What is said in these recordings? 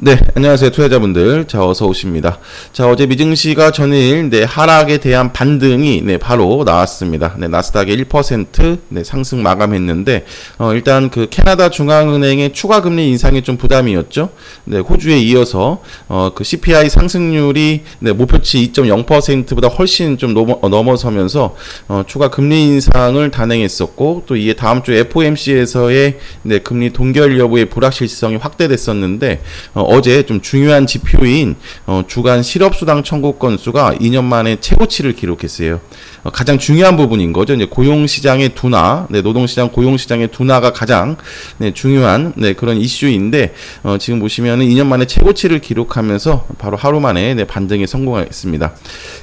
네, 안녕하세요, 투자자분들. 자, 어서 오십니다. 자, 어제 미증시가 전일, 하락에 대한 반등이, 바로 나왔습니다. 나스닥에 1%, 상승 마감했는데, 일단 그 캐나다 중앙은행의 추가 금리 인상이 좀 부담이었죠. 호주에 이어서, 그 CPI 상승률이, 목표치 2.0%보다 훨씬 좀 넘어서면서, 추가 금리 인상을 단행했었고, 또 이에 다음 주 FOMC에서의, 금리 동결 여부의 불확실성이 확대됐었는데, 어제 좀 중요한 지표인 주간 실업수당 청구 건수가 2년 만에 최고치를 기록했어요. 가장 중요한 부분인 거죠. 이제 고용시장의 둔화, 노동시장, 고용시장의 둔화가 가장 중요한 그런 이슈인데 지금 보시면은 2년 만에 최고치를 기록하면서 바로 하루 만에 반등에 성공했습니다.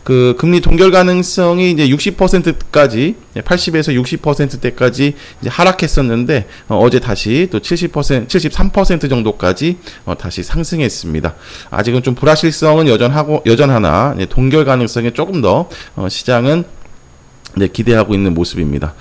그 금리 동결 가능성이 이제 60%까지 80에서 60%대까지 이제 하락했었는데 어제 다시 또 73% 정도까지 다시 상승했습니다. 아직은 좀 불확실성은 여전하나 동결 가능성에 조금 더 시장은 기대하고 있는 모습입니다.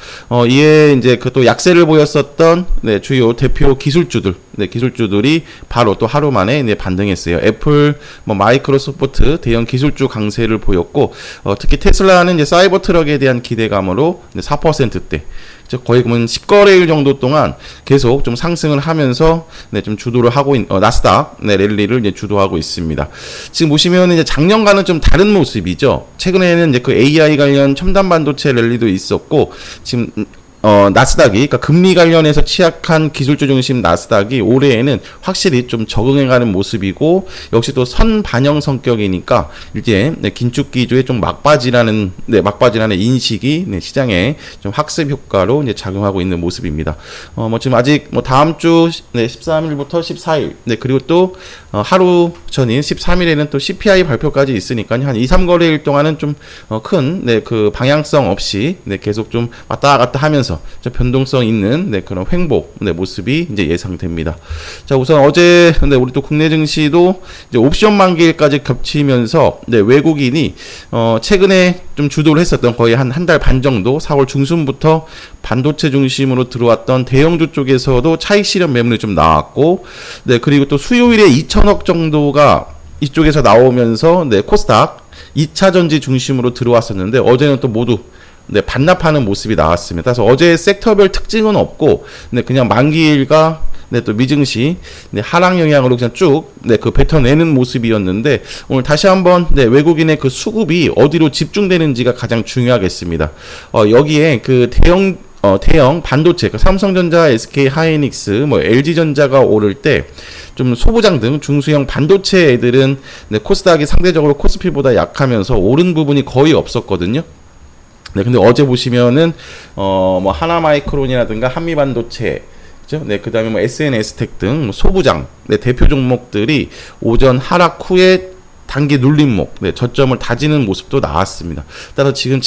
이에 이제 그 또 약세를 보였었던 주요 대표 기술주들이 바로 또 하루 만에 반등했어요. 애플, 마이크로소프트 대형 기술주 강세를 보였고, 특히 테슬라는 이제 사이버 트럭에 대한 기대감으로 4%대. 거의 그러면 10거래일 정도 동안 계속 좀 상승을 하면서 좀 주도를 하고 나스닥 랠리를 이제 주도하고 있습니다. 지금 보시면 이제 작년과는 좀 다른 모습이죠. 최근에는 이제 그 AI 관련 첨단 반도체 랠리도 있었고 지금 나스닥이, 그러니까 금리 관련해서 취약한 기술주 중심 나스닥이 올해에는 확실히 좀 적응해가는 모습이고, 역시 또 선반영 성격이니까, 이제, 긴축기조에 좀 막바지라는 인식이, 시장에 좀 학습 효과로 이제 작용하고 있는 모습입니다. 지금 아직 다음 주, 13일부터 14일, 그리고 또, 하루 전인 13일에는 또 CPI 발표까지 있으니까, 한 2, 3거래일 동안은 좀, 큰, 그 방향성 없이, 계속 좀 왔다 갔다 하면서, 변동성 있는 그런 횡보 모습이 이제 예상됩니다. 자, 우선 어제 우리 또 국내 증시도 이제 옵션 만기일까지 겹치면서 외국인이 최근에 좀 주도를 했었던 거의 한 달 반 정도 4월 중순부터 반도체 중심으로 들어왔던 대형주 쪽에서도 차익 실현 매물이 좀 나왔고, 그리고 또 수요일에 2천억 정도가 이쪽에서 나오면서 코스닥 2차 전지 중심으로 들어왔었는데 어제는 또 모두 반납하는 모습이 나왔습니다. 그래서 어제 섹터별 특징은 없고, 그냥 만기일과 또 미증시 하락 영향으로 그냥 쭉 그 뱉어내는 모습이었는데, 오늘 다시 한번 외국인의 그 수급이 어디로 집중되는지가 가장 중요하겠습니다. 여기에 그 대형 반도체, 삼성전자, SK 하이닉스, LG전자가 오를 때 좀 소부장 등 중소형 반도체 애들은 코스닥이 상대적으로 코스피보다 약하면서 오른 부분이 거의 없었거든요. 근데 어제 보시면은, 하나마이크론이라든가 한미반도체, 그죠? 그 다음에 SNS텍 등 소부장, 대표 종목들이 오전 하락 후에 단기 눌림목, 저점을 다지는 모습도 나왔습니다. 따라서 지금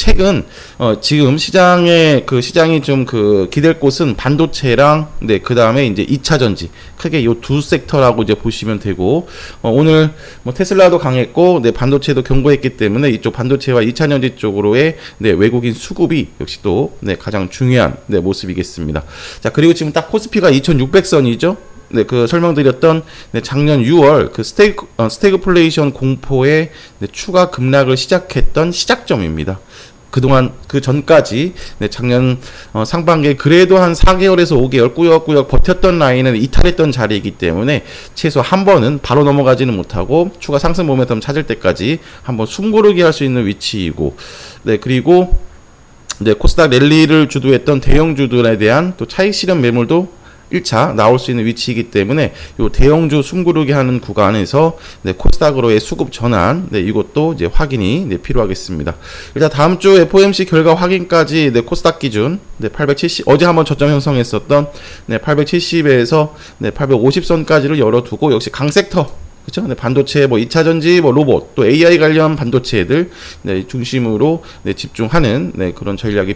지금 시장이 좀 기댈 곳은 반도체랑, 그 다음에 이제 2차 전지. 크게 요 두 섹터라고 이제 보시면 되고, 오늘 테슬라도 강했고, 반도체도 견고했기 때문에 이쪽 반도체와 2차 전지 쪽으로의, 외국인 수급이 역시 또, 가장 중요한, 모습이겠습니다. 자, 그리고 지금 딱 코스피가 2600선이죠? 그 설명드렸던 작년 6월 그 스태그플레이션 공포에 추가 급락을 시작했던 시작점입니다. 그동안 그 전까지 작년 상반기에 그래도 한 4개월에서 5개월 꾸역꾸역 버텼던 라인을 이탈했던 자리이기 때문에 최소 한 번은 바로 넘어가지는 못하고 추가 상승 모멘텀 찾을 때까지 한번 숨고르기 할 수 있는 위치이고, 그리고 코스닥 랠리를 주도했던 대형주들에 대한 또 차익 실현 매물도 1차 나올 수 있는 위치이기 때문에 요 대형주 숨고르기 하는 구간에서 코스닥으로의 수급 전환 이것도 이제 확인이 필요하겠습니다. 일단 다음 주 FOMC 결과 확인까지 코스닥 기준 870 어제 한번 저점 형성했었던 870에서 850선까지를 열어두고 역시 강섹터, 그렇죠? 반도체, 2차 전지, 로봇, 또 AI 관련 반도체들 중심으로 집중하는 그런 전략이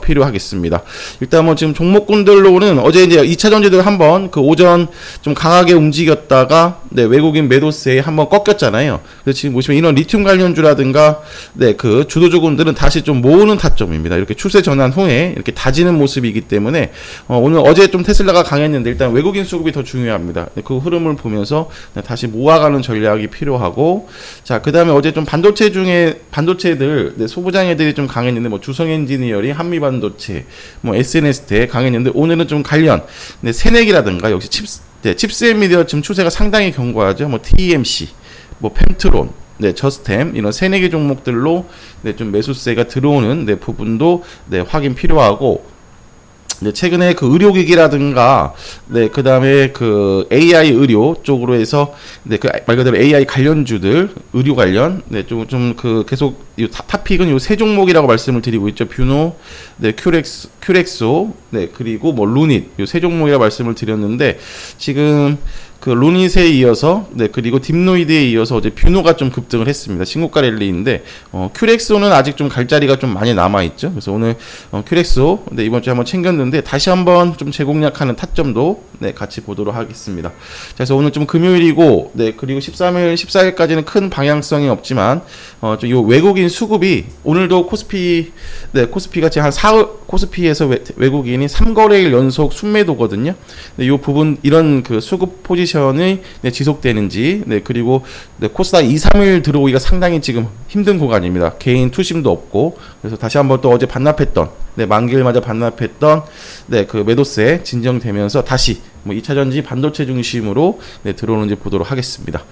필요하겠습니다. 일단 지금 종목군들로는 어제 이제 2차 전지들 한번 그 오전 좀 강하게 움직였다가 네, 외국인 매도세에 한번 꺾였잖아요. 그래서 지금 보시면 이런 리튬 관련주라든가 네, 그 주도주군들은 다시 좀 모으는 타점입니다. 이렇게 추세 전환 후에 이렇게 다지는 모습이기 때문에 오늘 어제 좀 테슬라가 강했는데 일단 외국인 수급이 더 중요합니다. 그 흐름을 보면서 다시 모아가는 전략이 필요하고, 자, 그다음에 어제 좀 반도체들 네, 소부장애들이 좀 강했는데 뭐 주성 엔지니어링, 한미 반도체, 뭐 SNS대 강했는데 오늘은 좀 관련 네, 새내기라든가 역시 칩셋 미디어 지금 추세가 상당히 견고하죠. 뭐 TMC, 뭐 펜트론, 네, 저스템 이런 새내기 종목들로 네, 좀 매수세가 들어오는 네, 부분도 네, 확인 필요하고, 네, 최근에 그 의료기기라든가, 네, 그 다음에 그 AI 의료 쪽으로 해서, 네, 그 말 그대로 AI 관련주들, 의료 관련, 네, 좀 그 계속, 이 탑픽은 요 세 종목이라고 말씀을 드리고 있죠. 뷰노, 네, 큐렉소, 네, 그리고 뭐 루닛, 요 세 종목이라고 말씀을 드렸는데, 지금, 그 루닛에 이어서 네 그리고 딥노이드에 이어서 어제 뷰노가 좀 급등을 했습니다. 신고가 랠리인데 큐렉소는 아직 좀 갈 자리가 좀 많이 남아 있죠. 그래서 오늘 큐렉소 네 이번 주에 한번 챙겼는데 다시 한번 좀 재공략하는 타점도 네 같이 보도록 하겠습니다. 자, 그래서 오늘 좀 금요일이고 네 그리고 13일, 14일까지는 큰 방향성이 없지만 좀 요 외국인 수급이 오늘도 코스피가 지금 한 4, 코스피에서 외국인이 3거래일 연속 순매도거든요. 네, 요 부분 이런 그 수급 포지션이 네, 지속되는지, 네, 그리고 네, 코스닥 2, 3일 들어오기가 상당히 지금 힘든 구간입니다. 개인 투심도 없고, 그래서 다시 한번 또 어제 반납했던, 네, 만기일마저 반납했던, 네, 그 매도세 진정되면서 다시 뭐 2차전지 반도체 중심으로 네, 들어오는지 보도록 하겠습니다.